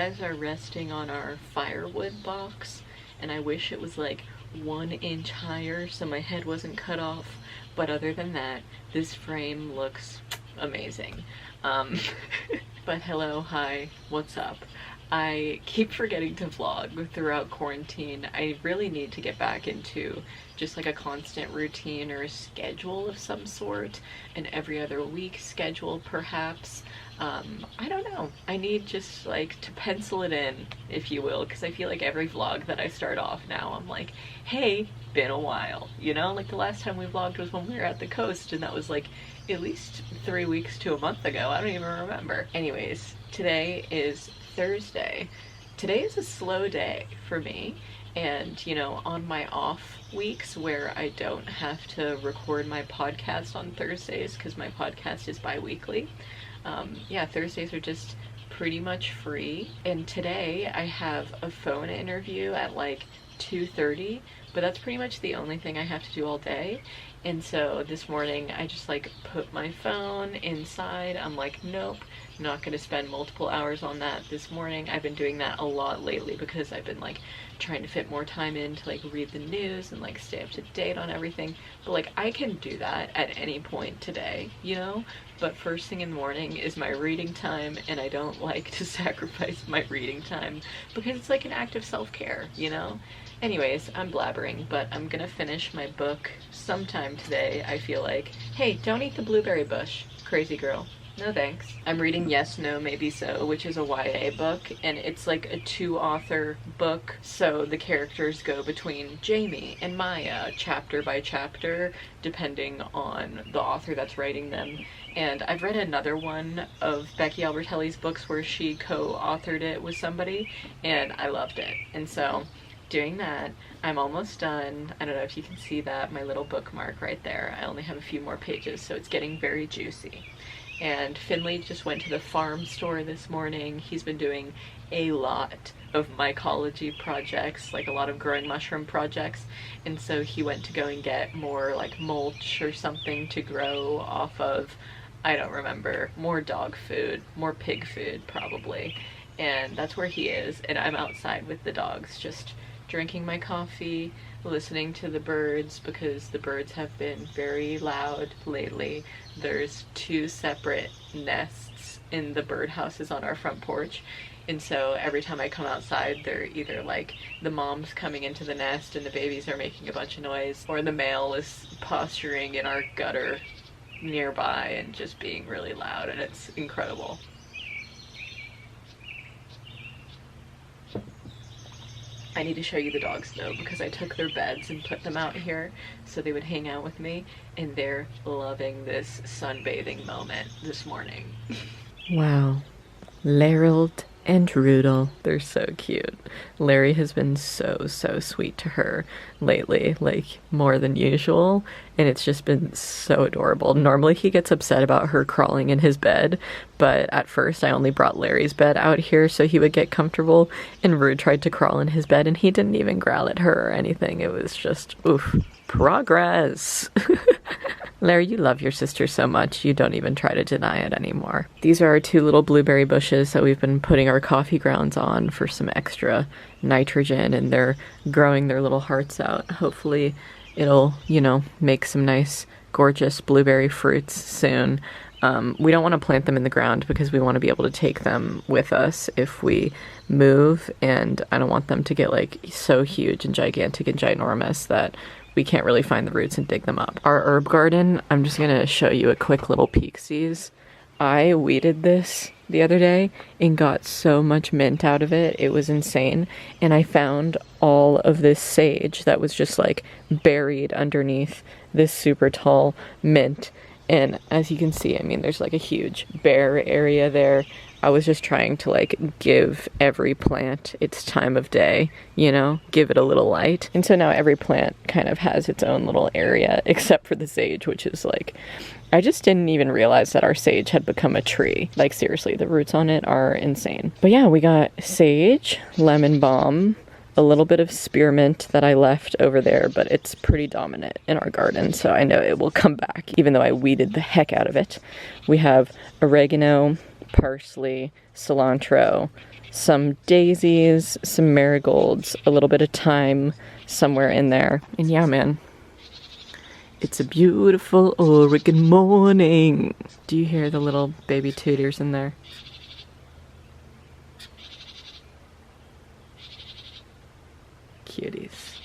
guys are resting on our firewood box, and I wish it was like 1 inch higher so my head wasn't cut off, but other than that, this frame looks amazing. But hello, hi, what's up? I keep forgetting to vlog throughout quarantine. I really need to get back into just like a constant routine or a schedule of some sort, an every other week schedule perhaps. I don't know. I need just like to pencil it in, if you will, because I feel like every vlog that I start off now, I'm like, hey, been a while, you know? Like the last time we vlogged was when we were at the coast, and that was like at least 3 weeks to a month ago. I don't even remember. Anyways, today is Thursday. Today is a slow day for me, and you know, on my off weeks where I don't have to record my podcast on Thursdays because my podcast is bi-weekly, yeah, Thursdays are just pretty much free. And today I have a phone interview at like 2:30, but that's pretty much the only thing I have to do all day. And so this morning I just like put my phone inside. I'm like, nope, not gonna spend multiple hours on that this morning. I've been doing that a lot lately because I've been like trying to fit more time in to like read the news and like stay up to date on everything. But like I can do that at any point today, you know? But first thing in the morning is my reading time, and I don't like to sacrifice my reading time because it's like an act of self-care, you know? Anyways, I'm blabbering, but I'm gonna finish my book sometime today, I feel like. Hey, don't eat the blueberry bush, crazy girl. No thanks. I'm reading Yes, No, Maybe So, which is a YA book, and it's like a 2-author book, so the characters go between Jamie and Maya, chapter by chapter, depending on the author that's writing them. And I've read another one of Becky Albertelli's books where she co-authored it with somebody, and I loved it. And so doing that, I'm almost done. I don't know if you can see that, my little bookmark right there. I only have a few more pages, so it's getting very juicy. And Finley just went to the farm store this morning. He's been doing a lot of mycology projects, like a lot of growing mushroom projects, and so he went to go and get more like mulch or something to grow off of, I don't remember, more dog food, more pig food probably. And that's where he is, and I'm outside with the dogs just drinking my coffee, listening to the birds because the birds have been very loud lately. There's 2 separate nests in the birdhouses on our front porch, and so every time I come outside, they're either like the mom's coming into the nest and the babies are making a bunch of noise, or the male is posturing in our gutter nearby and just being really loud, and it's incredible. I need to show you the dogs though, because I took their beds and put them out here so they would hang out with me, and they're loving this sunbathing moment this morning. Wow. Larold and Rudel, they're so cute. Larry has been so sweet to her lately, like more than usual, and it's just been so adorable. Normally he gets upset about her crawling in his bed, but at first I only brought Larry's bed out here so he would get comfortable, and Rude tried to crawl in his bed and he didn't even growl at her or anything. It was just, oof, progress. Larry, you love your sister so much, you don't even try to deny it anymore. These are our 2 little blueberry bushes that we've been putting our coffee grounds on for some extra nitrogen, and they're growing their little hearts out. Hopefully it'll, you know, make some nice, gorgeous blueberry fruits soon. We don't want to plant them in the ground because we want to be able to take them with us if we move, and I don't want them to get like so huge and gigantic and ginormous that we can't really find the roots and dig them up. Our herb garden, I'm just gonna show you a quick little peek-sees. I weeded this the other day and got so much mint out of it. It was insane. And I found all of this sage that was just like buried underneath this super tall mint. And as you can see, I mean, there's like a huge bare area there. I was just trying to like give every plant its time of day, you know, give it a little light. And so now every plant kind of has its own little area, except for the sage, which is like, I just didn't even realize that our sage had become a tree. Like seriously, the roots on it are insane. But yeah, we got sage, lemon balm, a little bit of spearmint that I left over there, but it's pretty dominant in our garden, so I know it will come back, even though I weeded the heck out of it. We have oregano, parsley, cilantro, some daisies, some marigolds, a little bit of thyme somewhere in there. And yeah, man, it's a beautiful Oregon morning. Do you hear the little baby tutors in there? Cuties.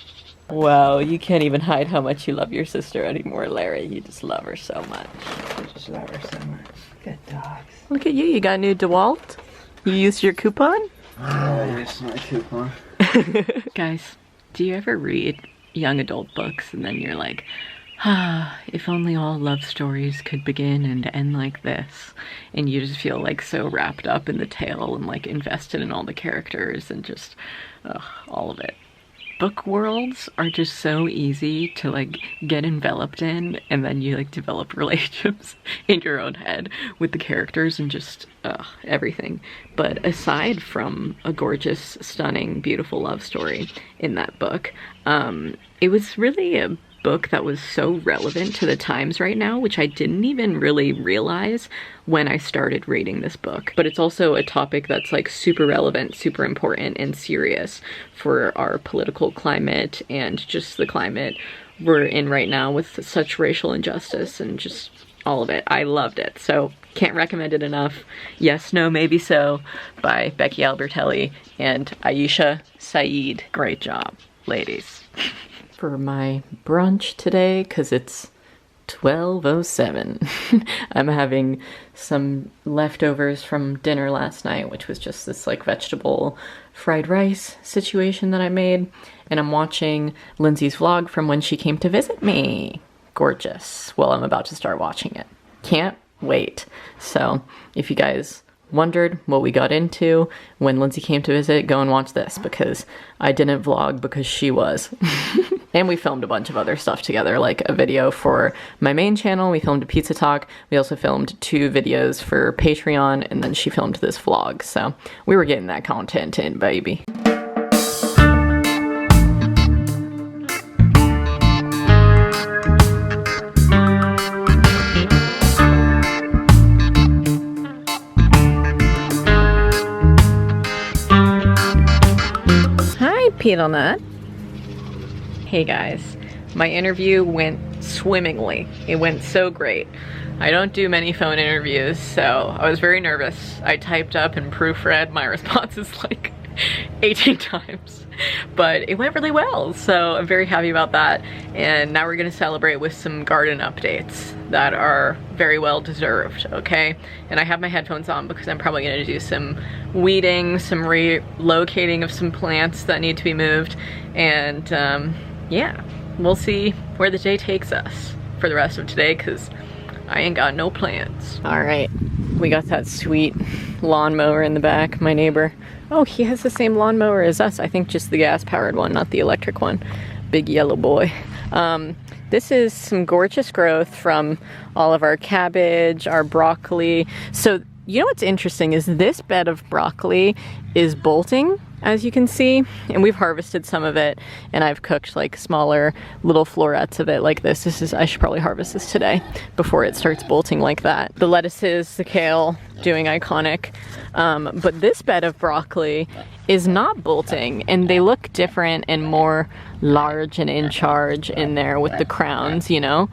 Wow, you can't even hide how much you love your sister anymore, Larry. You just love her so much. I just love her so much. Good dogs. Look at you, you got a new DeWalt? You used your coupon? I used my coupon. Guys, do you ever read young adult books and then you're like, ah, if only all love stories could begin and end like this, and you just feel like so wrapped up in the tale and like invested in all the characters and just all of it. Book worlds are just so easy to like get enveloped in, and then you like develop relationships in your own head with the characters and just everything. But aside from a gorgeous, stunning, beautiful love story in that book, it was really a book that was so relevant to the times right now, which I didn't even really realize when I started reading this book. But it's also a topic that's like super relevant, super important, and serious for our political climate and just the climate we're in right now with such racial injustice and just all of it. I loved it, so can't recommend it enough. Yes, No, Maybe So by Becky Albertelli and Aisha Saeed. Great job, ladies. For my brunch today, because it's 12:07, I'm having some leftovers from dinner last night, which was just this like vegetable fried rice situation that I made, and I'm watching Lindsay's vlog from when she came to visit me. Gorgeous. Well, I'm about to start watching it. Can't wait. So if you guys wondered what we got into when Lindsay came to visit, go and watch this, because I didn't vlog because she was. And we filmed a bunch of other stuff together, like a video for my main channel, we filmed a pizza talk, we also filmed 2 videos for Patreon, and then she filmed this vlog, so we were getting that content in, baby. Hi, Peanut Nut. Hey guys, my interview went swimmingly. It went so great. I don't do many phone interviews, so I was very nervous. I typed up and proofread my responses like 18 times, but it went really well, so I'm very happy about that. And now we're gonna celebrate with some garden updates that are very well deserved, okay? And I have my headphones on because I'm probably gonna do some weeding, some relocating of some plants that need to be moved, and yeah, we'll see where the day takes us for the rest of today, because I ain't got no plans. All right, we got that sweet lawnmower in the back, my neighbor. Oh, he has the same lawnmower as us. I think just the gas-powered one, not the electric one. Big yellow boy. This is some gorgeous growth from all of our cabbage, our broccoli. So, you know what's interesting is this bed of broccoli is bolting, as you can see, and we've harvested some of it, and I've cooked like smaller little florets of it like this. I should probably harvest this today before it starts bolting like that. The lettuces, the kale, doing iconic, but this bed of broccoli is not bolting, and they look different and more large and in charge in there with the crowns, you know,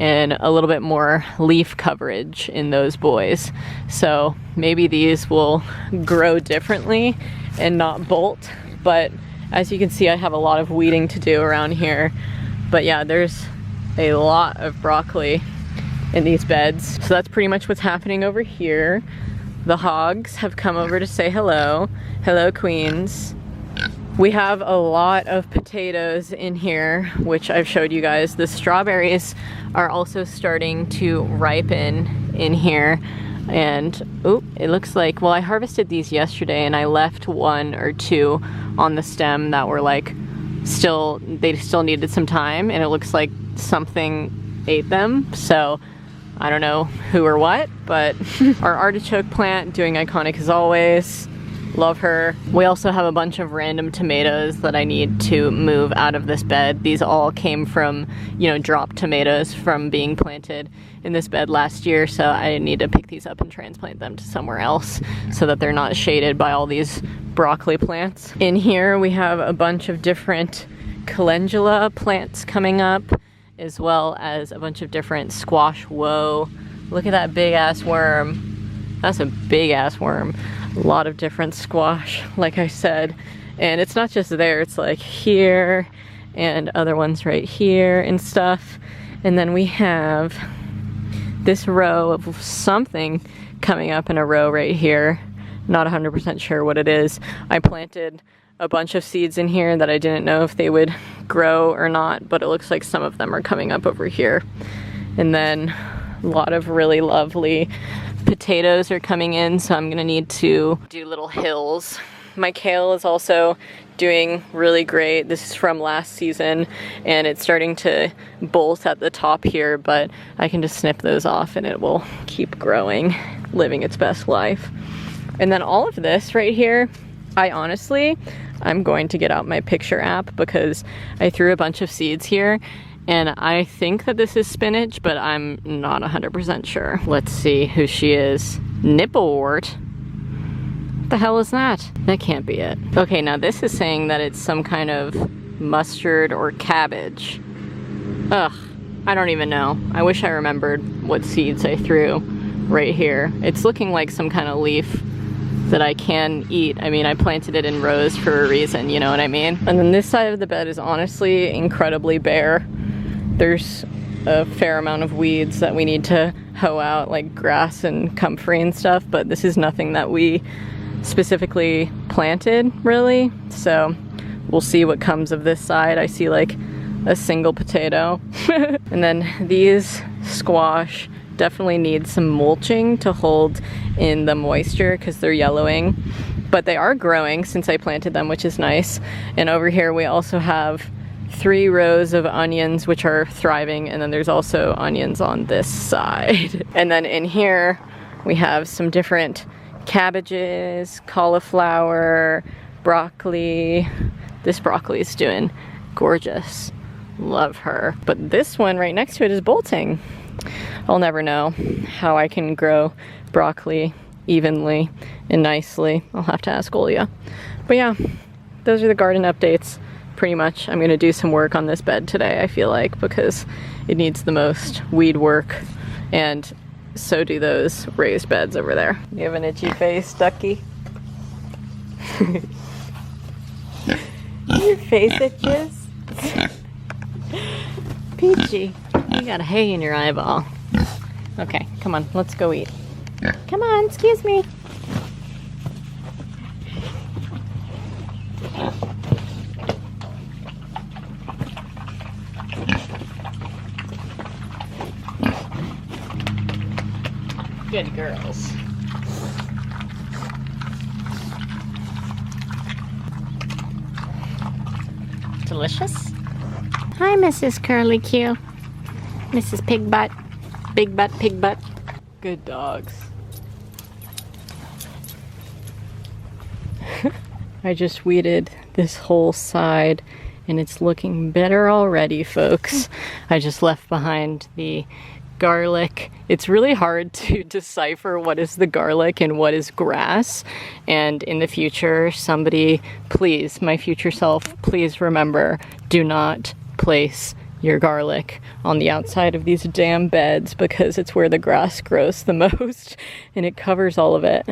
and a little bit more leaf coverage in those boys. So maybe these will grow differently and not bolt, but as you can see, I have a lot of weeding to do around here. But yeah, there's a lot of broccoli in these beds. So that's pretty much what's happening over here. The hogs have come over to say hello. Hello, queens. We have a lot of potatoes in here, which I've showed you guys. The strawberries are also starting to ripen in here. And, oh, it looks like, well, I harvested these yesterday and I left 1 or 2 on the stem that were like, they still needed some time, and it looks like something ate them. So I don't know who or what, but our artichoke plant doing iconic as always. Love her. We also have a bunch of random tomatoes that I need to move out of this bed. These all came from, you know, dropped tomatoes from being planted in this bed last year, so I need to pick these up and transplant them to somewhere else so that they're not shaded by all these broccoli plants. In here we have a bunch of different calendula plants coming up, as well as a bunch of different squash. Whoa, look at that big ass worm. That's a big ass worm. A lot of different squash, like I said. And it's not just there, it's like here and other ones right here and stuff. And then we have this row of something coming up in a row right here. Not 100% sure what it is. I planted a bunch of seeds in here that I didn't know if they would grow or not, but it looks like some of them are coming up over here. And then a lot of really lovely potatoes are coming in, so I'm gonna need to do little hills. My kale is also doing really great. This is from last season, and it's starting to bolt at the top here, but I can just snip those off and it will keep growing, living its best life. And then all of this right here, I'm going to get out my picture app because I threw a bunch of seeds here, and I think that this is spinach, but I'm not 100% sure. Let's see who she is. Nipplewort? What the hell is that? That can't be it. Okay, now this is saying that it's some kind of mustard or cabbage. Ugh, I don't even know. I wish I remembered what seeds I threw right here. It's looking like some kind of leaf that I can eat. I mean, I planted it in rows for a reason, you know what I mean? And then this side of the bed is honestly incredibly bare. There's a fair amount of weeds that we need to hoe out, like grass and comfrey and stuff, but this is nothing that we specifically planted, really. So we'll see what comes of this side. I see like a single potato. And then these squash definitely need some mulching to hold in the moisture because they're yellowing, but they are growing since I planted them, which is nice. And over here we also have 3 rows of onions which are thriving, and then there's also onions on this side. And then in here we have some different cabbages, cauliflower, broccoli. This broccoli is doing gorgeous. Love her. But this one right next to it is bolting. I'll never know how I can grow broccoli evenly and nicely. I'll have to ask Olya. But yeah, those are the garden updates. Pretty much. I'm gonna do some work on this bed today, I feel like, because it needs the most weed work, and so do those raised beds over there. You have an itchy face, ducky? Your face itches? Peachy, you got a hay in your eyeball. Okay, come on, let's go eat. Come on, excuse me. Good girls. Delicious. Hi, Mrs. Curly Q. Mrs. Pig Butt. Big butt, pig butt. Good dogs. I just weeded this whole side and it's looking better already, folks. I just left behind the garlic. It's really hard to decipher what is the garlic and what is grass. And in the future, somebody, please, my future self, please remember, do not place your garlic on the outside of these damn beds because it's where the grass grows the most and it covers all of it.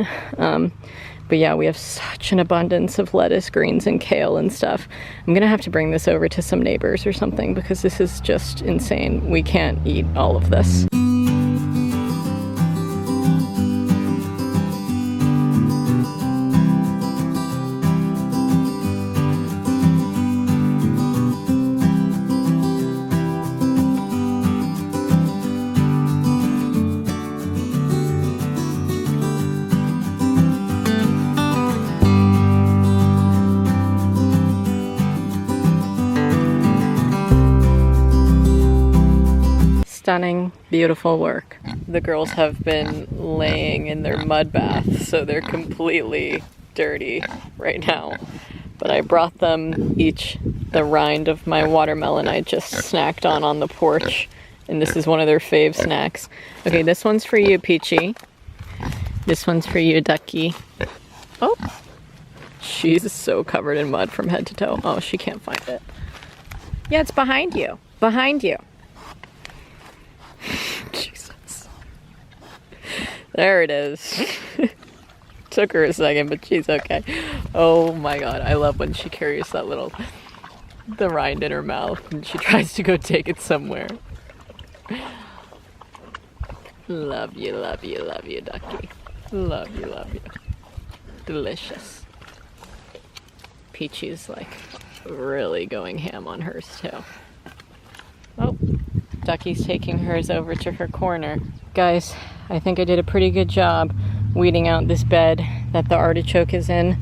But yeah, we have such an abundance of lettuce, greens, and kale and stuff. I'm gonna have to bring this over to some neighbors or something because this is just insane. We can't eat all of this. Stunning, beautiful work. The girls have been laying in their mud bath, so they're completely dirty right now. But I brought them each the rind of my watermelon I just snacked on the porch. And this is one of their fave snacks. Okay, this one's for you, Peachy. This one's for you, Ducky. Oh, she's so covered in mud from head to toe. Oh, she can't find it. Yeah, it's behind you. Behind you. Jesus. There it is. Took her a second, but she's okay. Oh my god, I love when she carries that the rind in her mouth and she tries to go take it somewhere. Love you, Ducky. Love you. Delicious. Peachy's like really going ham on hers too. Oh, Ducky's taking hers over to her corner. Guys, I think I did a pretty good job weeding out this bed that the artichoke is in.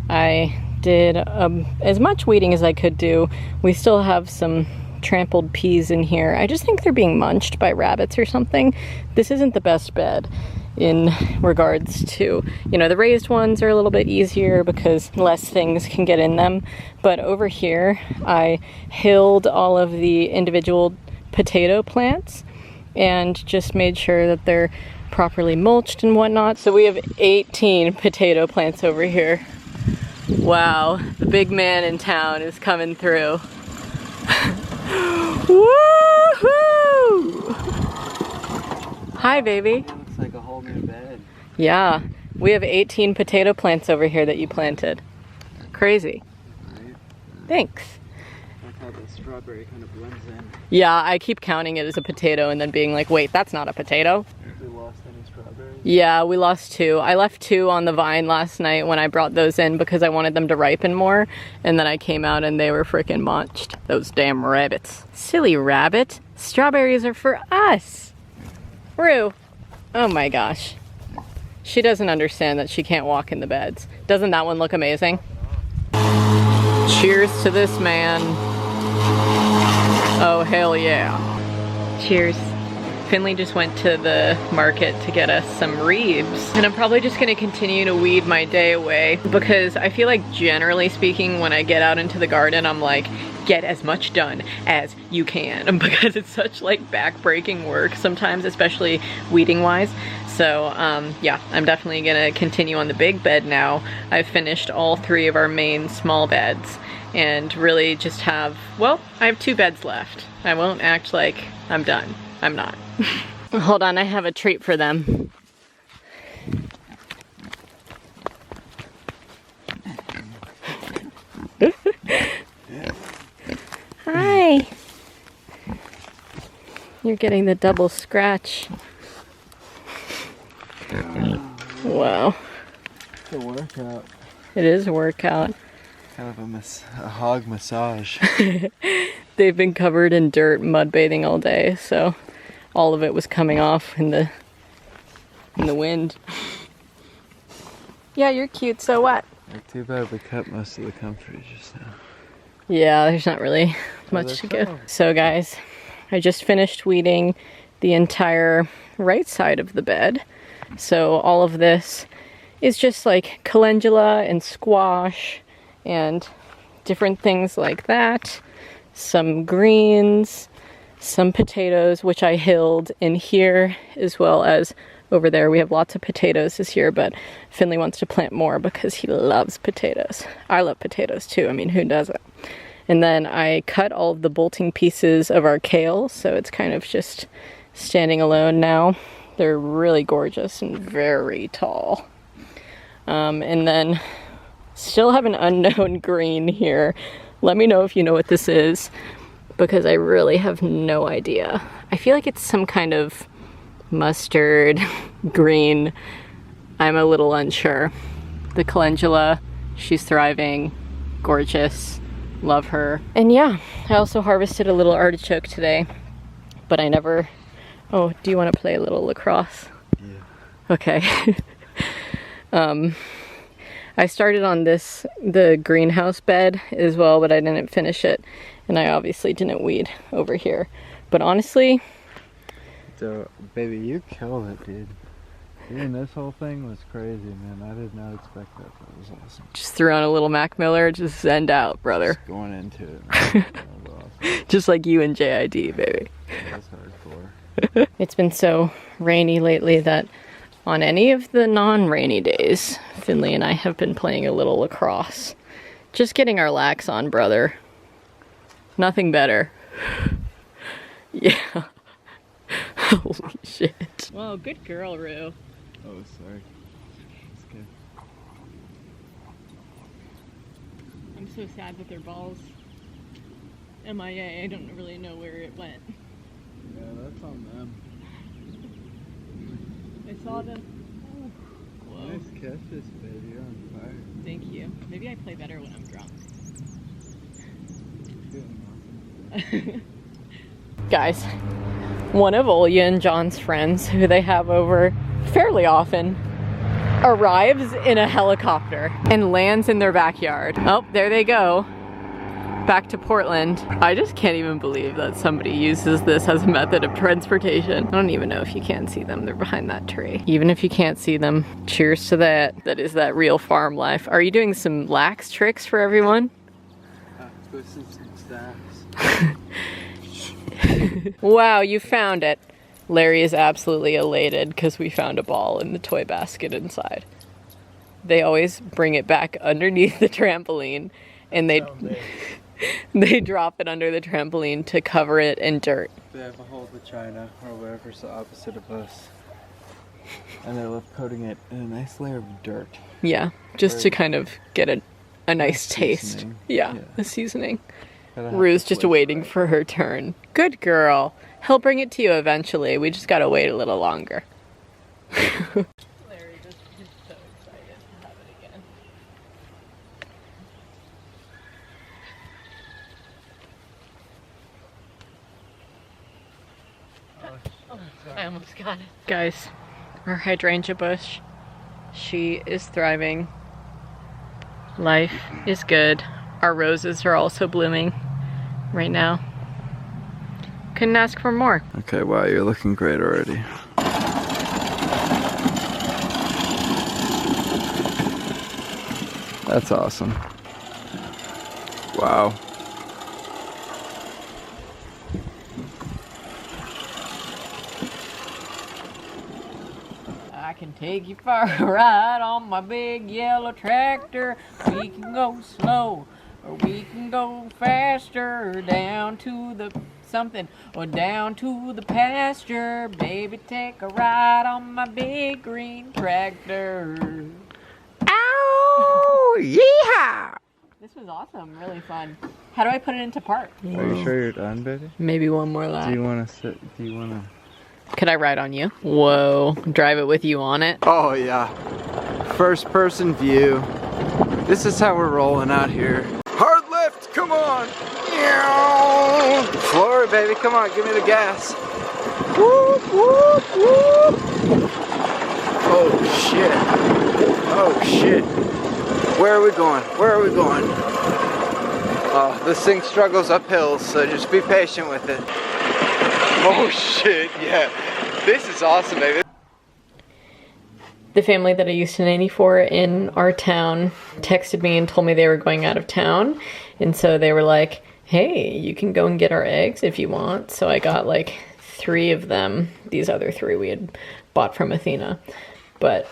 I did as much weeding as I could do. We still have some trampled peas in here. I just think they're being munched by rabbits or something. This isn't the best bed in regards to, you know, the raised ones are a little bit easier because less things can get in them. But over here, I hilled all of the individual potato plants and just made sure that they're properly mulched and whatnot. So we have 18 potato plants over here. Wow, the big man in town is coming through. Woohoo! Hi, baby. It looks like a whole new bed. Yeah, we have 18 potato plants over here that you planted. Crazy. Right? Thanks. Like how the strawberry kind of blends in. Yeah, I keep counting it as a potato and then being like, wait, that's not a potato. Have we lost any strawberries? Yeah, we lost 2. I left 2 on the vine last night when I brought those in because I wanted them to ripen more. And then I came out and they were freaking munched. Those damn rabbits. Silly rabbit. Strawberries are for us. Rue. Oh my gosh. She doesn't understand that she can't walk in the beds. Doesn't that one look amazing? Cheers to this man. Oh, hell yeah. Cheers. Finley just went to the market to get us some reeds. And I'm probably just gonna continue to weed my day away because I feel like generally speaking, when I get out into the garden, I'm like, get as much done as you can because it's such like back-breaking work sometimes, especially weeding wise. So yeah, I'm definitely gonna continue on the big bed now. I've finished all 3 of our main small beds and really just have, well, I have 2 beds left. I won't act like I'm done. I'm not. Hold on, I have a treat for them. Hi. You're getting the double scratch. Wow. It's a workout. It is a workout. Kind of a hog massage. They've been covered in dirt, mud bathing all day, so all of it was coming off in the wind. Yeah, you're cute, so what? Too bad we cut most of the comfort just now. Yeah, there's not really much to go. So guys, I just finished weeding the entire right side of the bed. So all of this is just like calendula and squash and different things like that. Some greens, some potatoes, which I hilled in here, as well as over there. We have lots of potatoes this year, but Finley wants to plant more because he loves potatoes. I love potatoes too. I mean, who doesn't? And then I cut all of the bolting pieces of our kale, so it's kind of just standing alone now. They're really gorgeous and very tall. And then still have an unknown green here. Let me know if you know what this is, because I really have no idea. I feel like it's some kind of mustard green. I'm a little unsure. The calendula, she's thriving, gorgeous, love her. And yeah, I also harvested a little artichoke today, but I never... Oh, do you want to play a little lacrosse? Yeah. Okay. I started on the greenhouse bed as well, but I didn't finish it. And I obviously didn't weed over here. But honestly... So, baby, you killed it, dude. Dude, this whole thing was crazy, man. I did not expect that. That was awesome. Just threw on a little Mac Miller, just send out, brother. Just going into it, man. That was awesome. Just like you and JID, baby. That was hardcore. It's been so rainy lately that on any of the non-rainy days, Finley and I have been playing a little lacrosse. Just getting our lax on, brother. Nothing better. Yeah. Holy shit. Whoa, good girl, Rue. Oh, sorry. It's good. I'm so sad that their ball's MIA. I don't really know where it went. Yeah, that's on them. I saw them. Oh. Whoa. Nice catches, baby. You're on fire. Thank you. Maybe I play better when I'm drunk. Feeling awesome. Guys, one of Olya and John's friends, who they have over fairly often, arrives in a helicopter and lands in their backyard. Oh, there they go. Back to Portland. I just can't even believe that somebody uses this as a method of transportation. I don't even know if you can see them. They're behind that tree. Even if you can't see them, cheers to that. That is that real farm life. Are you doing some lax tricks for everyone? Twisting some staffs. Wow, you found it. Larry is absolutely elated because we found a ball in the toy basket inside. They always bring it back underneath the trampoline and they drop it under the trampoline to cover it in dirt. They have a hole to China or whatever's the opposite of us. And they're left coating it in a nice layer of dirt. Yeah, just to kind of get a nice taste. Seasoning. Yeah, Yeah. the seasoning. Gotta have Rue's to just flavor waiting it. for her turn. Good girl. He'll bring it to you eventually. We just gotta wait a little longer. Larry just is so excited to have it again. I almost got it. Guys, our hydrangea bush, she is thriving. Life is good. Our roses are also blooming right now. Couldn't ask for more. Okay, wow, you're looking great already. That's awesome. Wow. I can take you for a ride on my big yellow tractor. We can go slow or we can go faster down to the something or down to the pasture. Baby, take a ride on my big green tractor. Ow! Yeehaw! This was awesome, really fun. How do I put it into park? Are you sure you're done, baby? Maybe one more lap. Do you want to sit? Do you want to? Could I ride on you? Whoa, drive it with you on it? Oh yeah. First person view. This is how we're rolling out here. Hard lift, come on. Floor it, baby, come on, give me the gas. Whoop, whoop, whoop. Oh shit. Oh shit. Where are we going? Where are we going? Oh, this thing struggles up hills, so just be patient with it. Oh shit, yeah. This is awesome, baby. The family that I used to nanny for in our town texted me and told me they were going out of town. And so they were like, hey, you can go and get our eggs if you want. So I got like 3 of them. These other 3 we had bought from Athena. But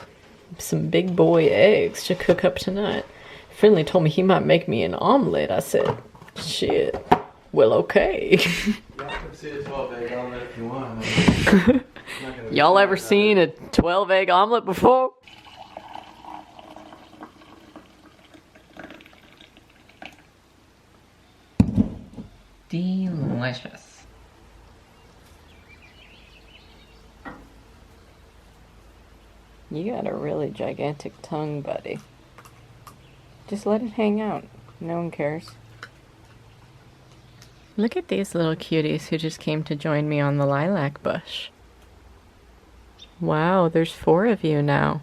some big boy eggs to cook up tonight. Finley told me he might make me an omelet. I said, shit, well, okay. Y'all ever seen a 12-egg omelet before? Delicious. You got a really gigantic tongue, buddy. Just let it hang out. No one cares. Look at these little cuties who just came to join me on the lilac bush. Wow, there's 4 of you now.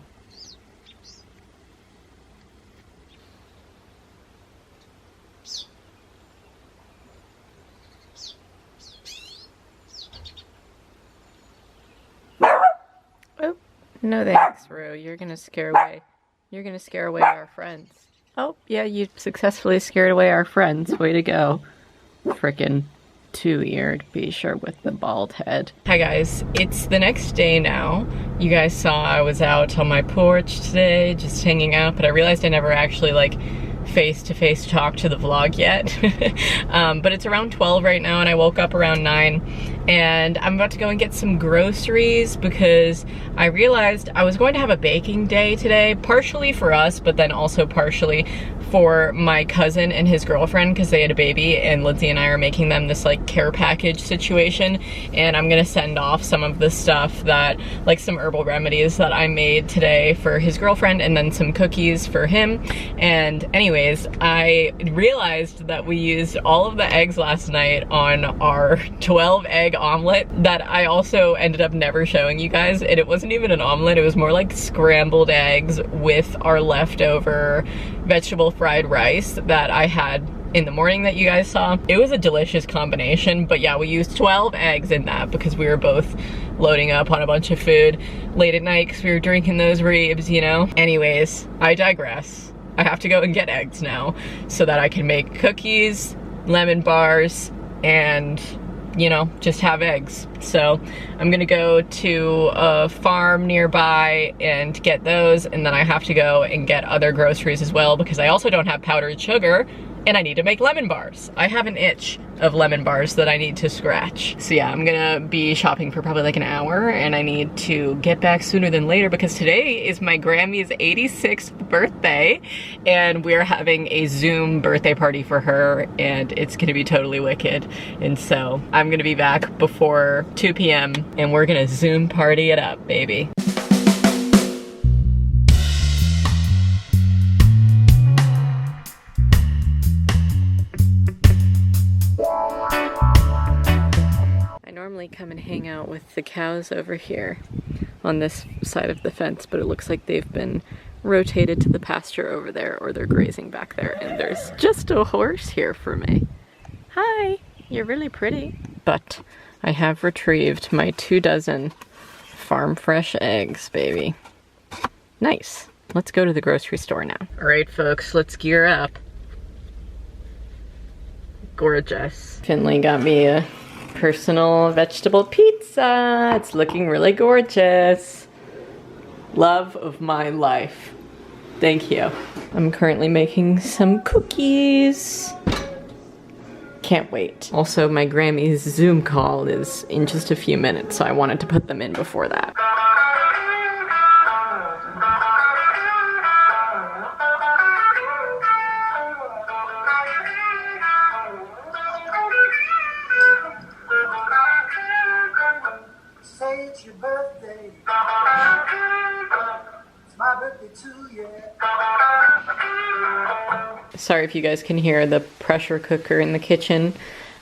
Oh, No thanks, Rue. You're gonna scare away our friends. Oh, yeah, you successfully scared away our friends. Way to go. Frickin' two-eared Bisher with the bald head. Hi guys, it's the next day now. You guys saw I was out on my porch today, just hanging out, but I realized I never actually like face-to-face talk to the vlog yet. But it's around 12 right now and I woke up around 9 and I'm about to go and get some groceries because I realized I was going to have a baking day today, partially for us, but then also partially for my cousin and his girlfriend because they had a baby, and Lindsay and I are making them this like care package situation, and I'm gonna send off some of the stuff that, like some herbal remedies that I made today for his girlfriend, and then some cookies for him. And anyways, I realized that we used all of the eggs last night on our 12 egg omelet that I also ended up never showing you guys, and it wasn't even an omelet, it was more like scrambled eggs with our leftover vegetable fried rice that I had in the morning that you guys saw. It was a delicious combination, but yeah, we used 12 eggs in that because we were both loading up on a bunch of food late at night because we were drinking those ribs, you know? Anyways, I digress. I have to go and get eggs now so that I can make cookies, lemon bars, and you know, just have eggs. So I'm gonna go to a farm nearby and get those, and then I have to go and get other groceries as well because I also don't have powdered sugar and I need to make lemon bars. I have an itch of lemon bars that I need to scratch. So yeah, I'm gonna be shopping for probably like an hour and I need to get back sooner than later because today is my Grammy's 86th birthday and we're having a Zoom birthday party for her and it's gonna be totally wicked. And so I'm gonna be back before 2 p.m. and we're gonna Zoom party it up, baby. Normally come and hang out with the cows over here on this side of the fence, but it looks like they've been rotated to the pasture over there, or they're grazing back there, and there's just a horse here for me. Hi, you're really pretty. But I have retrieved my 24 farm fresh eggs, baby. Nice. Let's go to the grocery store now. All right, folks, let's gear up. Gorgeous. Finley got me a personal vegetable pizza. It's looking really gorgeous. Love of my life. Thank you. I'm currently making some cookies. Can't wait. Also, my Grammy's Zoom call is in just a few minutes, so I wanted to put them in before that. Sorry if you guys can hear the pressure cooker in the kitchen.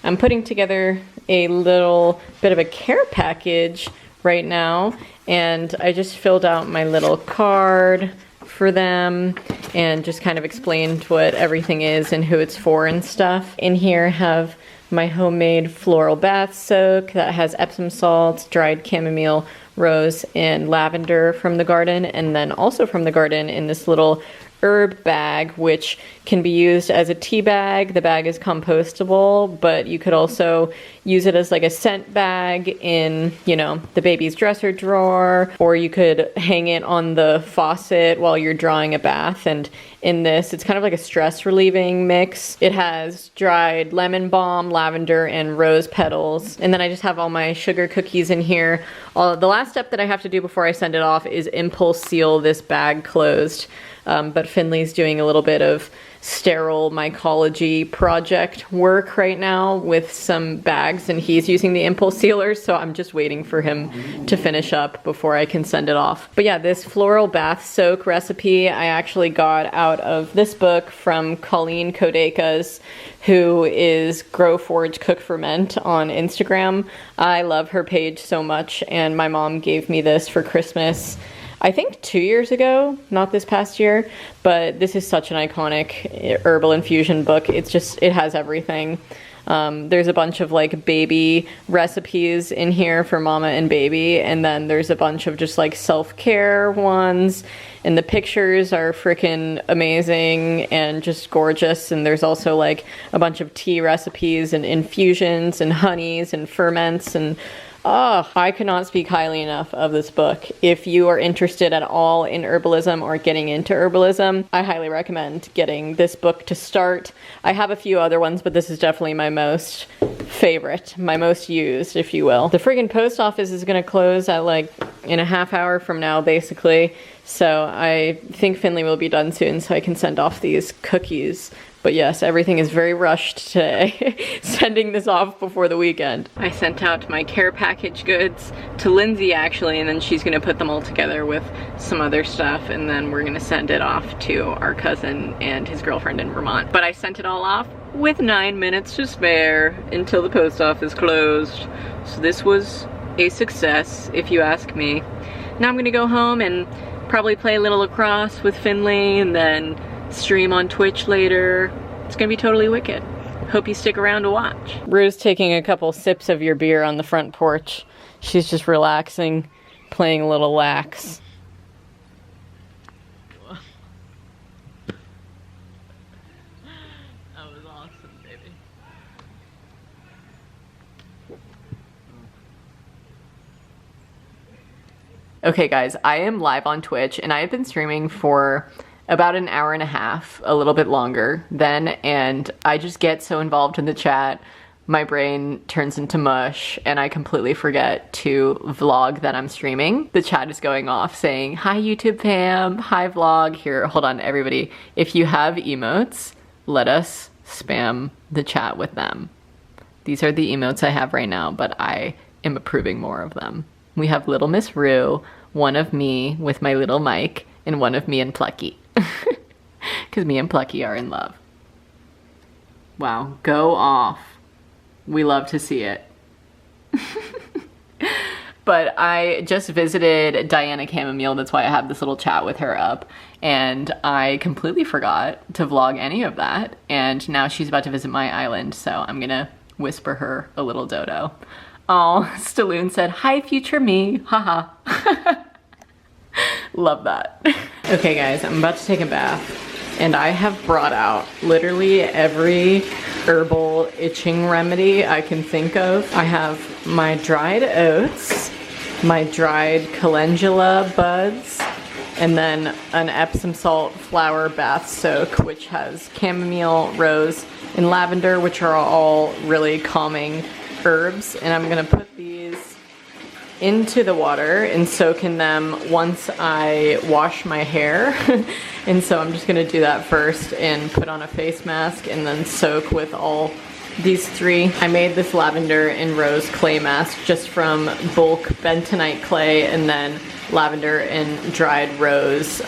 I'm putting together a little bit of a care package right now, and I just filled out my little card for them and just kind of explained what everything is and who it's for and stuff. In here I have my homemade floral bath soak that has Epsom salts, dried chamomile, rose, and lavender from the garden, and then also from the garden in this little herb bag, which can be used as a tea bag. The bag is compostable, but you could also use it as like a scent bag in, you know, the baby's dresser drawer, or you could hang it on the faucet while you're drawing a bath. And in this, it's kind of like a stress relieving mix. It has dried lemon balm, lavender, and rose petals. And then I just have all my sugar cookies in here. The last step that I have to do before I send it off is impulse seal this bag closed. But Finley's doing a little bit of sterile mycology project work right now with some bags, and he's using the impulse sealers, so I'm just waiting for him to finish up before I can send it off. But yeah, this floral bath soak recipe I actually got out of this book from Colleen Kodekas, who is Grow Forage Cook Ferment on Instagram. I love her page so much, and my mom gave me this for Christmas I think 2 years ago, not this past year, but this is such an iconic herbal infusion book. It's just, it has everything. There's a bunch of like baby recipes in here for mama and baby, and then there's a bunch of just like self-care ones, and the pictures are freaking amazing and just gorgeous. And there's also like a bunch of tea recipes and infusions and honeys and ferments, and oh, I could not speak highly enough of this book. If you are interested at all in herbalism or getting into herbalism, I highly recommend getting this book to start. I have a few other ones, but this is definitely my most favorite, my most used, if you will. The friggin' post office is gonna close at like in a half hour from now, basically. So I think Finley will be done soon so I can send off these cookies. But yes, everything is very rushed today, sending this off before the weekend. I sent out my care package goods to Lindsay actually, and then she's gonna put them all together with some other stuff, and then we're gonna send it off to our cousin and his girlfriend in Vermont. But I sent it all off with 9 minutes to spare until the post office closed. So this was a success, if you ask me. Now I'm gonna go home and probably play a little lacrosse with Finley, and then stream on Twitch later. It's gonna be totally wicked. Hope you stick around to watch. Rue's taking a couple sips of your beer on the front porch. She's just relaxing, playing a little lax. That was awesome, baby. Okay guys, I am live on Twitch and I have been streaming for about an hour and a half, a little bit longer then, and I just get so involved in the chat, my brain turns into mush and I completely forget to vlog that I'm streaming. The chat is going off saying, hi YouTube fam, hi vlog. Here, hold on everybody. If you have emotes, let us spam the chat with them. These are the emotes I have right now, but I am approving more of them. We have Little Miss Rue, one of me with my little mic, and one of me and Plucky. Because me and Plucky are in love. Wow, go off. We love to see it. But I just visited Diana Chamomile, that's why I have this little chat with her up, and I completely forgot to vlog any of that, and now she's about to visit my island, so I'm gonna whisper her a little dodo. Oh, Stalloon said, hi future me, haha. Love that. Okay guys, I'm about to take a bath and I have brought out literally every herbal itching remedy I can think of. I have my dried oats, my dried calendula buds, and then an Epsom salt flower bath soak, which has chamomile, rose, and lavender, which are all really calming herbs. And I'm gonna put these into the water and soak in them once I wash my hair. And so I'm just gonna do that first and put on a face mask and then soak with all these three. I made this lavender and rose clay mask just from bulk bentonite clay and then lavender and dried rose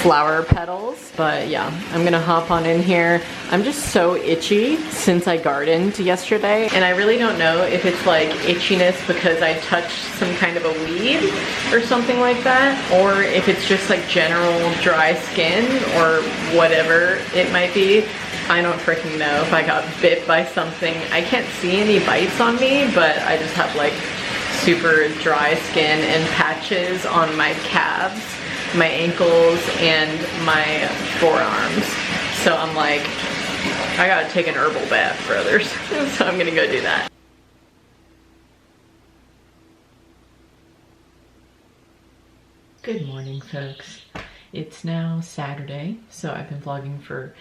flower petals. But yeah, I'm gonna hop on in here. I'm just so itchy since I gardened yesterday, and I really don't know if it's like itchiness because I touched some kind of a weed or something like that, or if it's just like general dry skin or whatever it might be. I don't freaking know if I got bit by something. I can't see any bites on me, but I just have like super dry skin and patches on my calves, my ankles, and my forearms. So I'm like, I gotta take an herbal bath, brothers. So I'm gonna go do that. Good morning, folks. It's now Saturday, so I've been vlogging for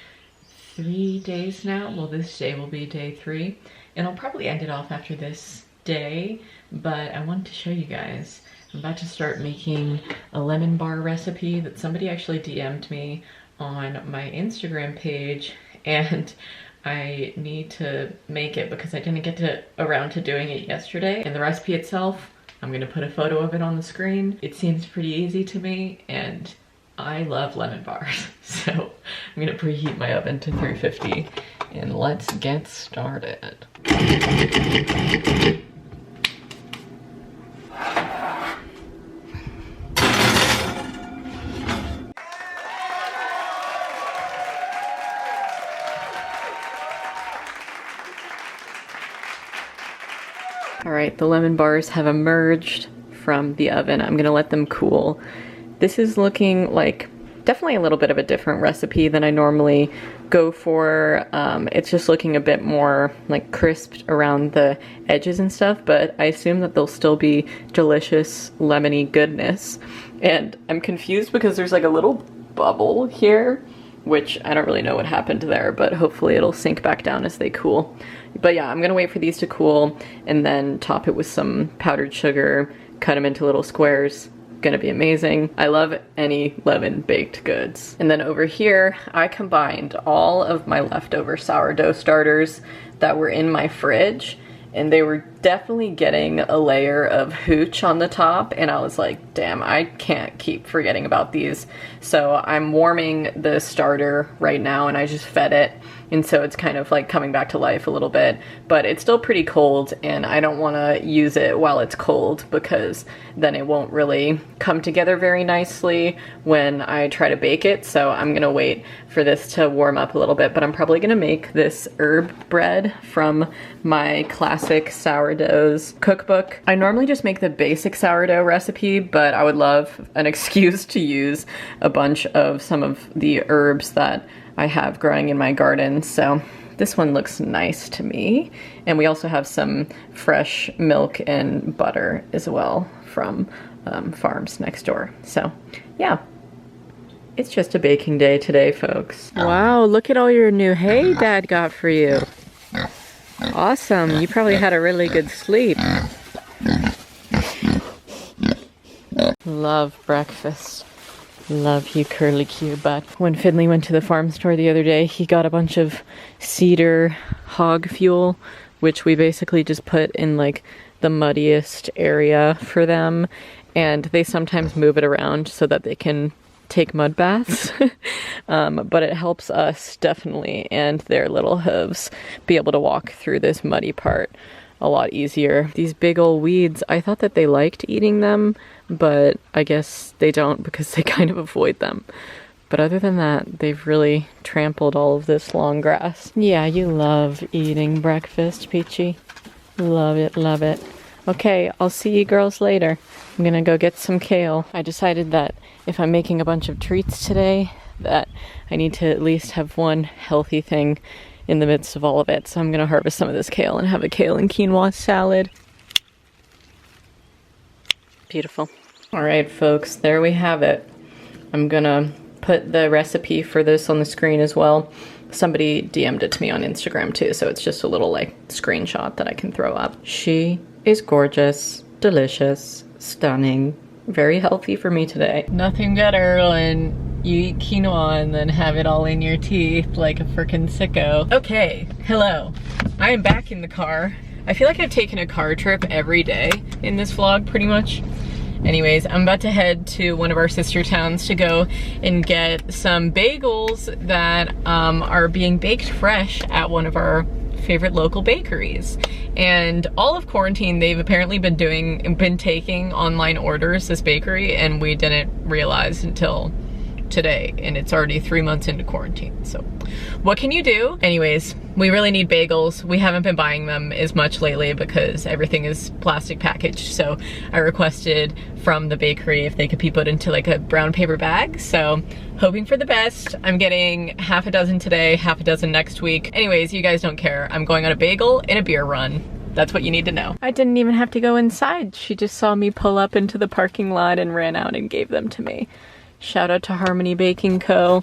3 days now. Well, this day will be day 3, and I'll probably end it off after this day, but I wanted to show you guys. I'm about to start making a lemon bar recipe that somebody actually DM'd me on my Instagram page, and I need to make it because I didn't get around to doing it yesterday. And the recipe itself, I'm gonna put a photo of it on the screen. It seems pretty easy to me, and I love lemon bars. So I'm gonna preheat my oven to 350 and let's get started. right, the lemon bars have emerged from the oven. I'm gonna let them cool. This is looking like definitely a little bit of a different recipe than I normally go for. It's just looking a bit more like crisped around the edges and stuff, but I assume that they'll still be delicious lemony goodness. And I'm confused because there's like a little bubble here, which I don't really know what happened there, but hopefully it'll sink back down as they cool. But yeah, I'm gonna wait for these to cool and then top it with some powdered sugar, cut them into little squares. Gonna be amazing. I love any lemon baked goods. And then over here, I combined all of my leftover sourdough starters that were in my fridge, and they were definitely getting a layer of hooch on the top, and I was like, damn, I can't keep forgetting about these. So I'm warming the starter right now, and I just fed it, and so it's kind of like coming back to life a little bit, but it's still pretty cold, and I don't want to use it while it's cold because then it won't really come together very nicely when I try to bake it. So I'm gonna wait for this to warm up a little bit, but I'm probably gonna make this herb bread from my classic sourdoughs cookbook. I normally just make the basic sourdough recipe, but I would love an excuse to use a bunch of some of the herbs that I have growing in my garden. So this one looks nice to me. And we also have some fresh milk and butter as well from farms next door. So yeah, it's just a baking day today, folks. Wow, look at all your new hay Dad got for you. Awesome, you probably had a really good sleep. Love breakfast. Love you, curly Q butt. When Finley went to the farm store the other day, he got a bunch of cedar hog fuel, which we basically just put in like the muddiest area for them. And they sometimes move it around so that they can take mud baths. But it helps us definitely and their little hooves be able to walk through this muddy part a lot easier. These big old weeds, I thought that they liked eating them, but I guess they don't because they kind of avoid them. But other than that, they've really trampled all of this long grass. Yeah, you love eating breakfast, Peachy. Love it, love it. Okay, I'll see you girls later. I'm gonna go get some kale. I decided that if I'm making a bunch of treats today, that I need to at least have one healthy thing in the midst of all of it. So I'm gonna harvest some of this kale and have a kale and quinoa salad. Beautiful. All right, folks, there we have it. I'm gonna put the recipe for this on the screen as well. Somebody DM'd it to me on Instagram too, so it's just a little like screenshot that I can throw up. She is gorgeous, delicious, stunning, very healthy for me today. Nothing better when you eat quinoa and then have it all in your teeth like a freaking sicko. Okay, hello. I am back in the car. I feel like I've taken a car trip every day in this vlog pretty much. Anyways, I'm about to head to one of our sister towns to go and get some bagels that are being baked fresh at one of our favorite local bakeries. And all of quarantine, they've apparently been taking online orders, this bakery, and we didn't realize until today, and it's already 3 months into quarantine. So what can you do? Anyways, we really need bagels. We haven't been buying them as much lately because everything is plastic packaged. So I requested from the bakery if they could be put into like a brown paper bag. So hoping for the best. I'm getting half a dozen today, half a dozen next week. Anyways, you guys don't care. I'm going on a bagel and a beer run. That's what you need to know. I didn't even have to go inside. She just saw me pull up into the parking lot and ran out and gave them to me. Shout out to Harmony Baking Co.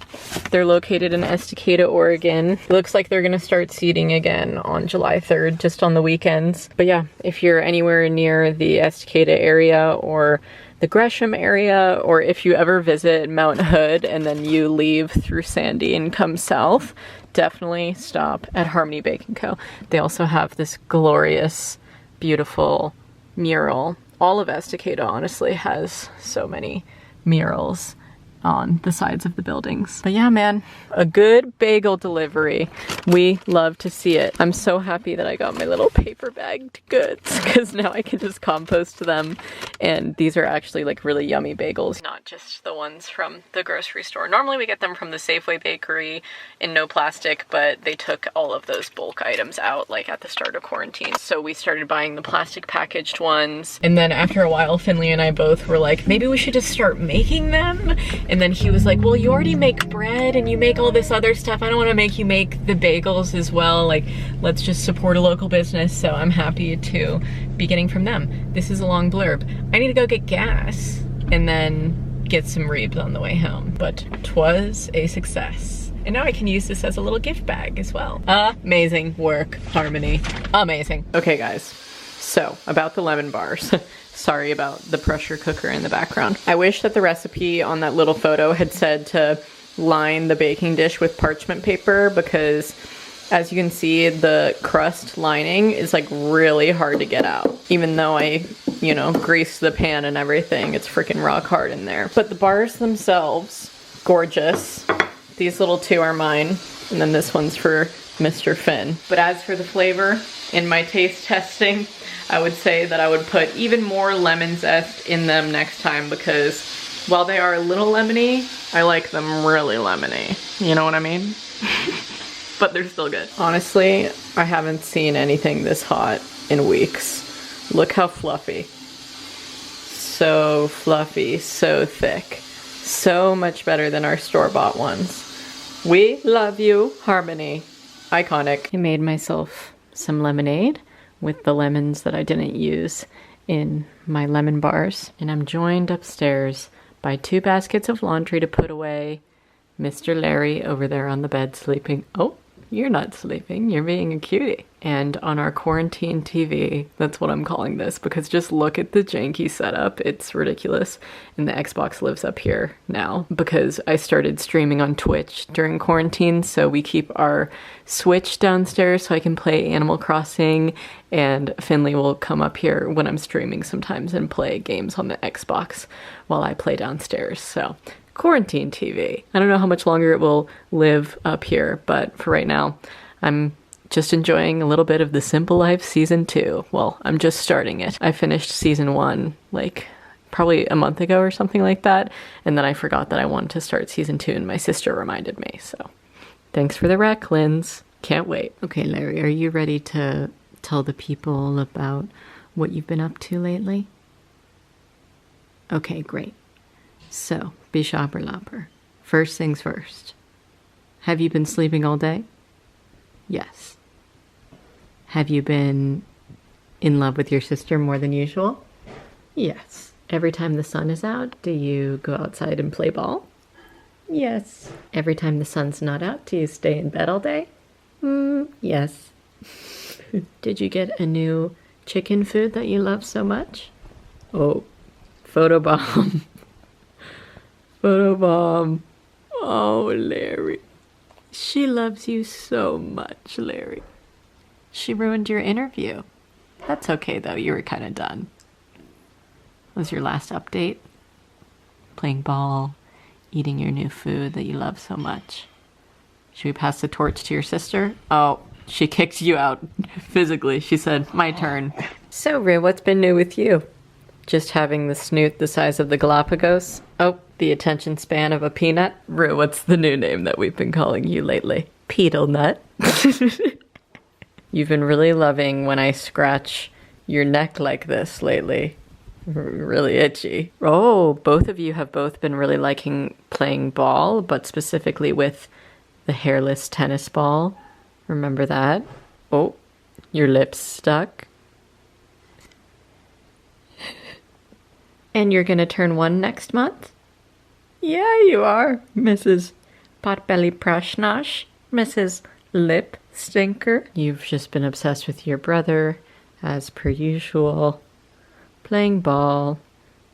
They're located in Estacada, Oregon. It looks like they're gonna start seeding again on July 3rd, just on the weekends. But yeah, if you're anywhere near the Estacada area or the Gresham area, or if you ever visit Mount Hood and then you leave through Sandy and come south, definitely stop at Harmony Baking Co. They also have this glorious, beautiful mural. All of Estacada honestly has so many murals. on the sides of the buildings. But yeah, man, a good bagel delivery. We love to see it. I'm so happy that I got my little paper bagged goods because now I can just compost them. And these are actually like really yummy bagels, not just the ones from the grocery store. Normally we get them from the Safeway bakery in no plastic, but they took all of those bulk items out like at the start of quarantine. So we started buying the plastic packaged ones. And then after a while, Finley and I both were like, maybe we should just start making them. And then he was like, well, you already make bread and you make all this other stuff. I don't want to make you make the bagels as well. Like, let's just support a local business. So I'm happy to be getting from them. This is a long blurb. I need to go get gas and then get some reebs on the way home. But 'twas a success. And now I can use this as a little gift bag as well. Amazing work, Harmony. Amazing. Okay, guys. So, about the lemon bars. Sorry about the pressure cooker in the background. I wish that the recipe on that little photo had said to line the baking dish with parchment paper, because as you can see, the crust lining is like really hard to get out. Even though I, you know, greased the pan and everything, it's freaking rock hard in there. But the bars themselves, gorgeous. These little two are mine, and then this one's for Mr. Finn. But as for the flavor, in my taste testing, I would say that I would put even more lemon zest in them next time, because while they are a little lemony, I like them really lemony. You know what I mean? But they're still good. Honestly, I haven't seen anything this hot in weeks. Look how fluffy. So fluffy, so thick. So much better than our store-bought ones. We love you, Harmony. Iconic. I made myself some lemonade with the lemons that I didn't use in my lemon bars. And I'm joined upstairs by 2 baskets of laundry to put away. Mr. Larry over there on the bed sleeping. Oh, you're not sleeping. You're being a cutie. And on our quarantine TV, that's what I'm calling this, because just look at the janky setup. It's ridiculous. And the Xbox lives up here now because I started streaming on Twitch during quarantine. So we keep our Switch downstairs so I can play Animal Crossing, and Finley will come up here when I'm streaming sometimes and play games on the Xbox while I play downstairs. So quarantine TV. I don't know how much longer it will live up here, but for right now, I'm just enjoying a little bit of The Simple Life Season 2. Well, I'm just starting it. I finished Season 1 like probably a month ago or something like that, and then I forgot that I wanted to start Season 2 and my sister reminded me, so thanks for the rec, Linz. Can't wait. Okay, Larry, are you ready to tell the people about what you've been up to lately? Okay, great. So, Bishopper Lopper, first things first. Have you been sleeping all day? Yes. Have you been in love with your sister more than usual? Yes. Every time the sun is out, do you go outside and play ball? Yes. Every time the sun's not out, do you stay in bed all day? Yes. Did you get a new chicken food that you love so much? Oh, photobomb. Photobomb. Oh, Larry. She loves you so much, Larry. She ruined your interview. That's okay, though. You were kind of done. Was your last update? Playing ball, eating your new food that you love so much. Should we pass the torch to your sister? Oh, she kicked you out physically. She said, my turn. So, Rue, what's been new with you? Just having the snoot the size of the Galapagos? Oh, the attention span of a peanut? Rue, what's the new name that we've been calling you lately? Peedle nut. You've been really loving when I scratch your neck like this lately. Really itchy. Oh, both of you have both been really liking playing ball, but specifically with the hairless tennis ball. Remember that? Oh, your lips stuck. And you're gonna turn 1 next month? Yeah, you are, Mrs. Potbelly Prashnash, Mrs. Lip Stinker. You've just been obsessed with your brother, as per usual. Playing ball,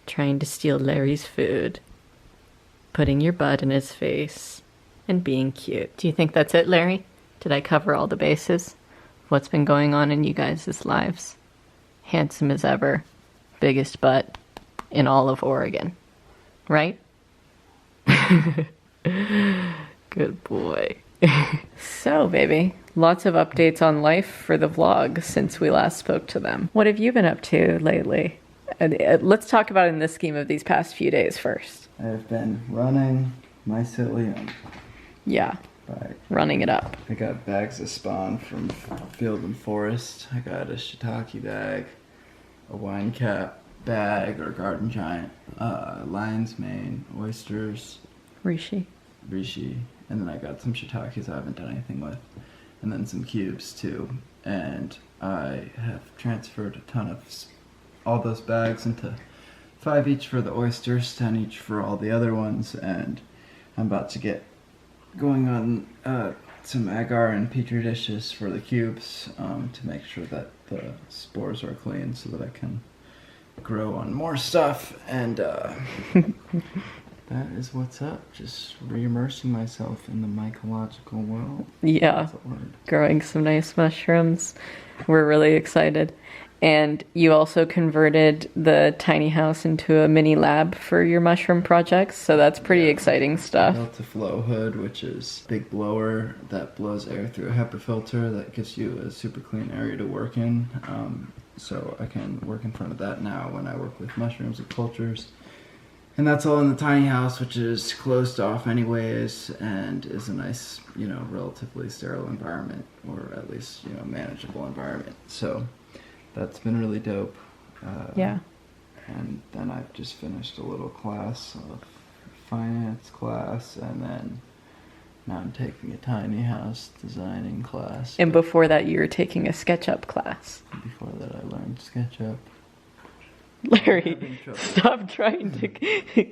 trying to steal Larry's food, putting your butt in his face, and being cute. Do you think that's it, Larry? Did I cover all the bases? What's been going on in you guys' lives? Handsome as ever. Biggest butt in all of Oregon. Right? Good boy. So, baby, lots of updates on life for the vlog since we last spoke to them. What have you been up to lately? Let's talk about in the scheme of these past few days first. I've been running mycelium. Yeah, running it up. I got bags of spawn from Field and Forest. I got a shiitake bag, a wine cap bag or garden giant, lion's mane, oysters, Rishi. And then I got some shiitakes I haven't done anything with. And then some cubes too. And I have transferred a ton of all those bags into 5 each for the oysters, 10 each for all the other ones. And I'm about to get going on some agar and petri dishes for the cubes to make sure that the spores are clean so that I can grow on more stuff. And that is what's up. Just re-immersing myself in the mycological world. Yeah, growing some nice mushrooms. We're really excited. And you also converted the tiny house into a mini lab for your mushroom projects, so that's pretty exciting stuff. I built a flow hood, which is a big blower that blows air through a HEPA filter that gives you a super clean area to work in. So I can work in front of that now when I work with mushrooms and cultures. And that's all in the tiny house, which is closed off anyways, and is a nice, relatively sterile environment, or at least, manageable environment. So that's been really dope. Yeah. And then I've just finished a little class of finance class, and then now I'm taking a tiny house designing class. And before that, you were taking a SketchUp class. Before that, I learned SketchUp. Larry, stop trying to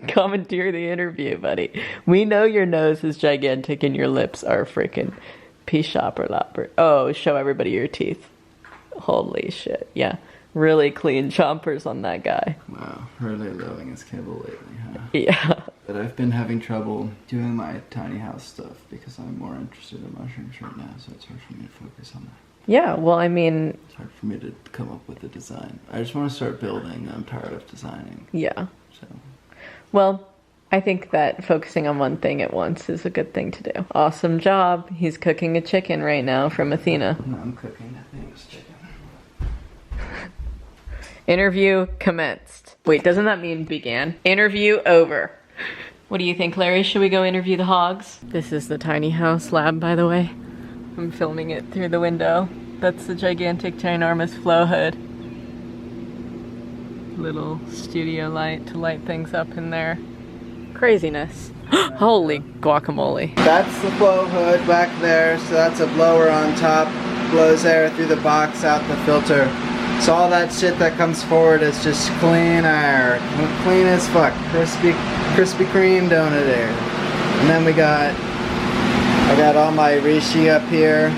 commandeer the interview, buddy. We know your nose is gigantic and your lips are freaking pea shopper lopper. Oh, show everybody your teeth. Holy shit. Yeah, really clean chompers on that guy. Wow, really loving his kibble lately, huh? Yeah. But I've been having trouble doing my tiny house stuff because I'm more interested in mushrooms right now, so it's hard for me to focus on that. Yeah, well, I mean... It's hard for me to come up with a design. I just want to start building. I'm tired of designing. Yeah. So. Well, I think that focusing on one thing at once is a good thing to do. Awesome job. He's cooking a chicken right now from Athena. No, I'm cooking Athena's chicken. Interview commenced. Wait, doesn't that mean began? Interview over. What do you think, Larry? Should we go interview the hogs? This is the tiny house lab, by the way. I'm filming it through the window. That's the gigantic, ginormous flow hood. Little studio light to light things up in there. Craziness. Holy guacamole. That's the flow hood back there, so that's a blower on top. Blows air through the box out the filter. So all that shit that comes forward is just clean air. Clean as fuck. Crispy Kreme donut air. And then I got all my reishi up here.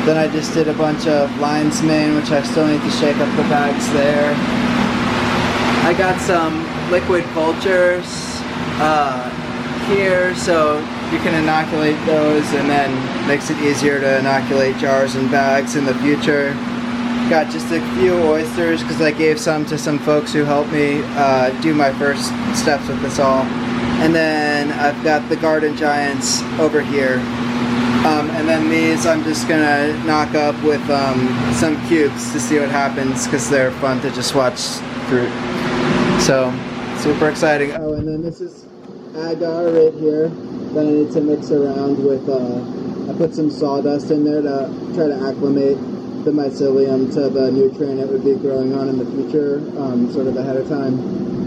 Then I just did a bunch of lion's mane, which I still need to shake up the bags there. I got some liquid vultures here, so you can inoculate those, and then makes it easier to inoculate jars and bags in the future. Got just a few oysters because I gave some to some folks who helped me do my first steps with this all. And then I've got the garden giants over here. And then these I'm just gonna knock up with some cubes to see what happens because they're fun to just watch through. So, super exciting. Oh, and then this is agar right here that I need to mix around with, I put some sawdust in there to try to acclimate the mycelium to the nutrient it would be growing on in the future, sort of ahead of time.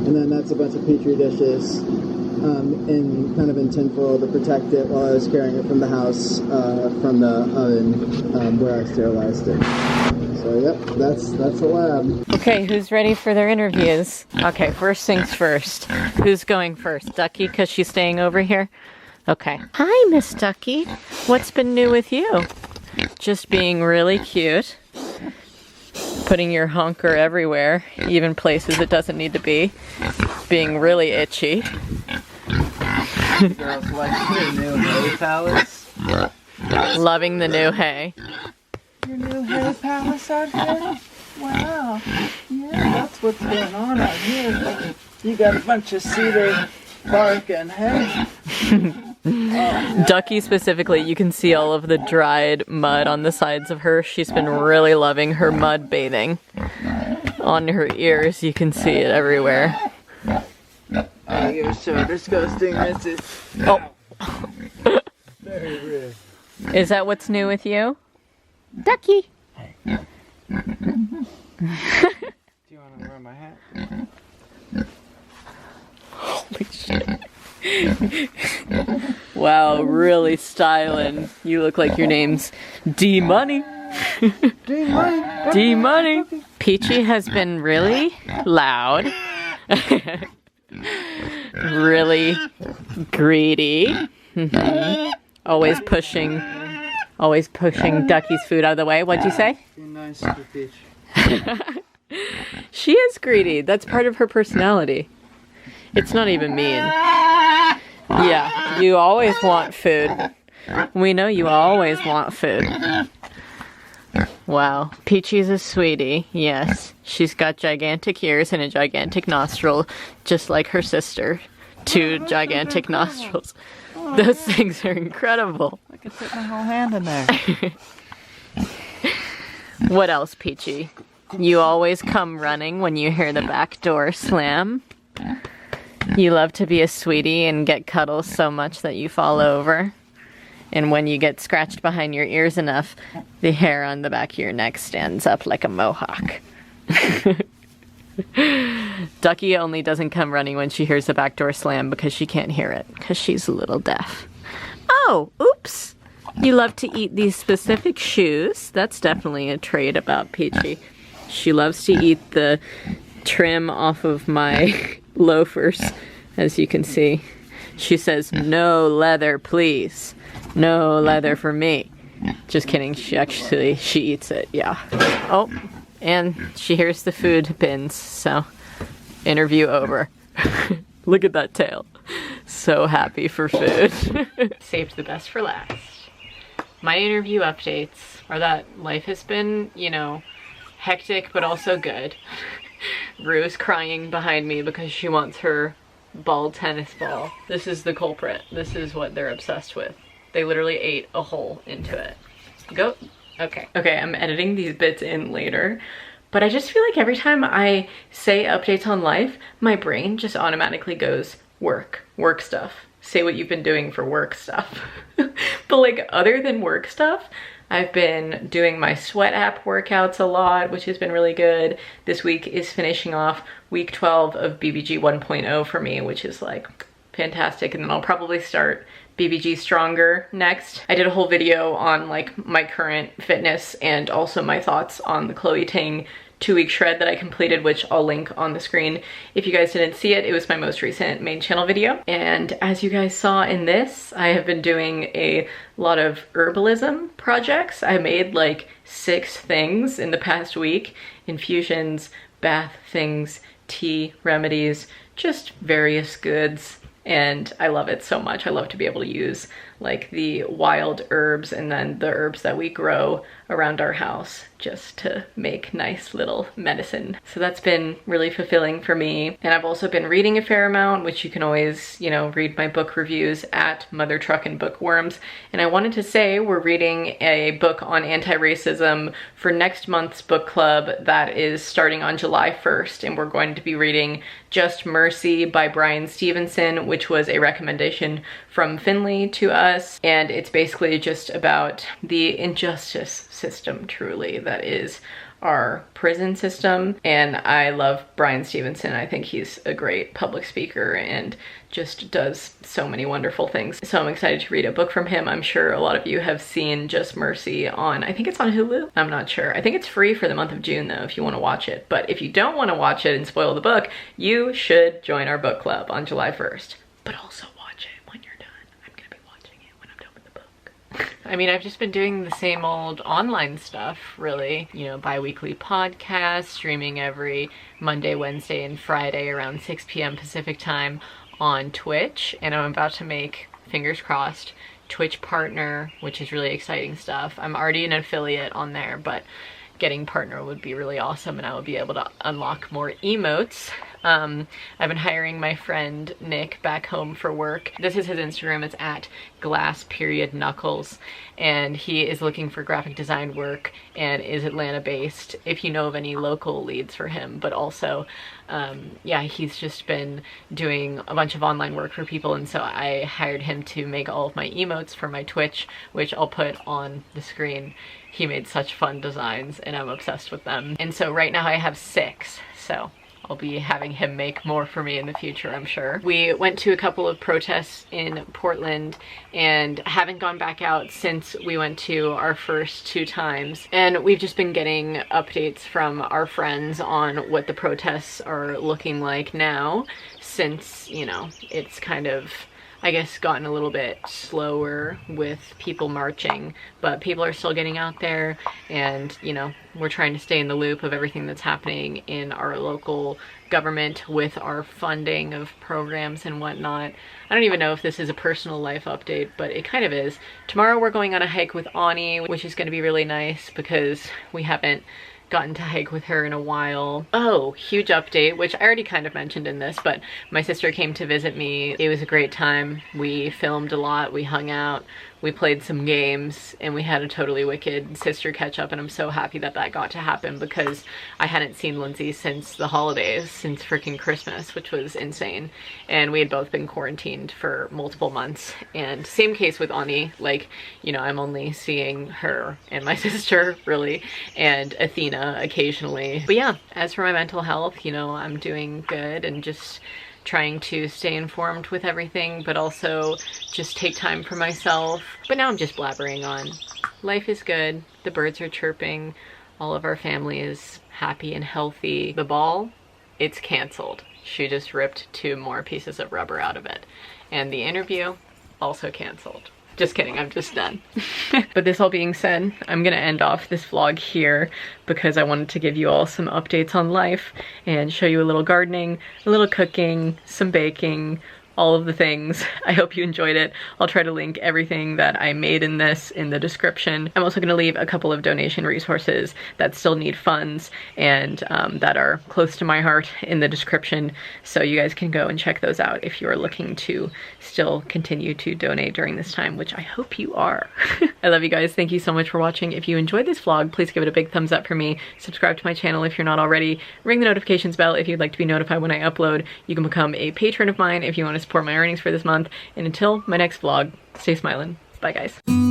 And then that's a bunch of petri dishes in tinfoil to protect it while I was carrying it from the house, from the oven where I sterilized it. So yep, that's the lab. Okay, who's ready for their interviews? Okay, first things first. Who's going first? Ducky, because she's staying over here? Okay. Hi, Miss Ducky. What's been new with you? Just being really cute. Putting your honker everywhere, even places it doesn't need to be. Being really itchy. Girls like your new hay palace. Loving the new hay. Your new hay palace out here? Wow. Yeah, that's what's going on out here. You got a bunch of cedar bark and hay. Ducky specifically, you can see all of the dried mud on the sides of her. She's been really loving her mud bathing. On her ears, you can see it everywhere. Oh, you're so disgusting, Mrs. Oh. Very rude. Is that what's new with you? Ducky! Do you want to wear my hat? Holy shit. Wow, really styling. You look like your name's D-Money. D-Money. D-Money. Peachy has been really loud. Really greedy. Always pushing Ducky's food out of the way. What'd you say? Be nice to Peach. She is greedy. That's part of her personality. It's not even mean. Yeah, you always want food. We know you always want food. Wow, Peachy's a sweetie, yes. She's got gigantic ears and a gigantic nostril, just like her sister. 2 gigantic nostrils. Those things are incredible. I could fit my whole hand in there. What else, Peachy? You always come running when you hear the back door slam. You love to be a sweetie and get cuddles so much that you fall over. And when you get scratched behind your ears enough, the hair on the back of your neck stands up like a mohawk. Ducky only doesn't come running when she hears the back door slam because she can't hear it, because she's a little deaf. Oh, oops! You love to eat these specific shoes. That's definitely a trait about Peachy. She loves to eat the trim off of my loafers, as you can see. She says, "No leather, please. No leather for me." Just kidding, she eats it, yeah. Oh, and she hears the food bins, so interview over. Look at that tail. So happy for food. Saved the best for last. My interview updates are that life has been, you know, hectic but also good. Rue's crying behind me because she wants her ball tennis ball. This is the culprit. This is what they're obsessed with. They literally ate a hole into it. Go. Okay. Okay, I'm editing these bits in later, but I just feel like every time I say updates on life, my brain just automatically goes work stuff. Say what you've been doing for work stuff. But like other than work stuff, I've been doing my sweat app workouts a lot, which has been really good. This week is finishing off week 12 of BBG 1.0 for me, which is like fantastic. And then I'll probably start BBG Stronger next. I did a whole video on like my current fitness and also my thoughts on the Chloe Ting 2-week shred that I completed, which I'll link on the screen. If you guys didn't see it, it was my most recent main channel video. And as you guys saw in this, I have been doing a lot of herbalism projects. I made like 6 things in the past week. Infusions, bath things, tea, remedies, just various goods. And I love it so much. I love to be able to use like the wild herbs and then the herbs that we grow around our house just to make nice little medicine. So that's been really fulfilling for me. And I've also been reading a fair amount, which you can always, you know, read my book reviews at Mother Truck and Bookworms. And I wanted to say we're reading a book on anti-racism for next month's book club that is starting on July 1st. And we're going to be reading Just Mercy by Brian Stevenson, which was a recommendation from Finley to us. And it's basically just about the injustice system, truly, that is our prison system. And I love Brian Stevenson. I think he's a great public speaker and just does so many wonderful things. So I'm excited to read a book from him. I'm sure a lot of you have seen Just Mercy on, I think it's on Hulu. I'm not sure. I think it's free for the month of June though, if you want to watch it. But if you don't want to watch it and spoil the book, you should join our book club on July 1st. But also watch it when you're done. I'm gonna be watching it when I'm done with the book. I mean, I've just been doing the same old online stuff, really. You know, bi-weekly podcasts, streaming every Monday, Wednesday, and Friday around 6 p.m. Pacific time on Twitch. And I'm about to make, fingers crossed, Twitch partner, which is really exciting stuff. I'm already an affiliate on there, but getting partner would be really awesome and I would be able to unlock more emotes. I've been hiring my friend Nick back home for work. This is his Instagram. It's at glass_knuckles, and he is looking for graphic design work and is Atlanta based, if you know of any local leads for him. But also, yeah, he's just been doing a bunch of online work for people, and so I hired him to make all of my emotes for my Twitch, which I'll put on the screen. He made such fun designs and I'm obsessed with them. And so right now I have 6, so I'll be having him make more for me in the future, I'm sure. We went to a couple of protests in Portland and haven't gone back out since we went to our first 2 times. And we've just been getting updates from our friends on what the protests are looking like now, since, you know, it's kind of, I guess, gotten a little bit slower with people marching, but people are still getting out there, and, you know, we're trying to stay in the loop of everything that's happening in our local government with our funding of programs and whatnot. I don't even know if this is a personal life update, but it kind of is. Tomorrow we're going on a hike with Ani, which is going to be really nice because we haven't gotten to hike with her in a while. Oh, huge update, which I already kind of mentioned in this, but my sister came to visit me. It was a great time. We filmed a lot, we hung out, we played some games, and we had a totally wicked sister catch up, and I'm so happy that that got to happen because I hadn't seen Lindsay since the holidays, since freaking Christmas, which was insane. And we had both been quarantined for multiple months. And same case with Ani, like, you know, I'm only seeing her and my sister, really, and Athena occasionally. But yeah, as for my mental health, you know, I'm doing good and just trying to stay informed with everything, but also just take time for myself. But now I'm just blabbering on. Life is good. The birds are chirping. All of our family is happy and healthy. The ball, it's canceled. She just ripped 2 more pieces of rubber out of it. And the interview, also canceled. Just kidding, I'm just done. But this all being said, I'm gonna end off this vlog here because I wanted to give you all some updates on life and show you a little gardening, a little cooking, some baking, all of the things. I hope you enjoyed it. I'll try to link everything that I made in this in the description. I'm also gonna leave a couple of donation resources that still need funds and that are close to my heart in the description, so you guys can go and check those out if you're looking to still continue to donate during this time, which I hope you are. I love you guys. Thank you so much for watching. If you enjoyed this vlog, please give it a big thumbs up for me. Subscribe to my channel if you're not already. Ring the notifications bell if you'd like to be notified when I upload. You can become a patron of mine if you want to support my earnings for this month. And until my next vlog, stay smiling. Bye guys.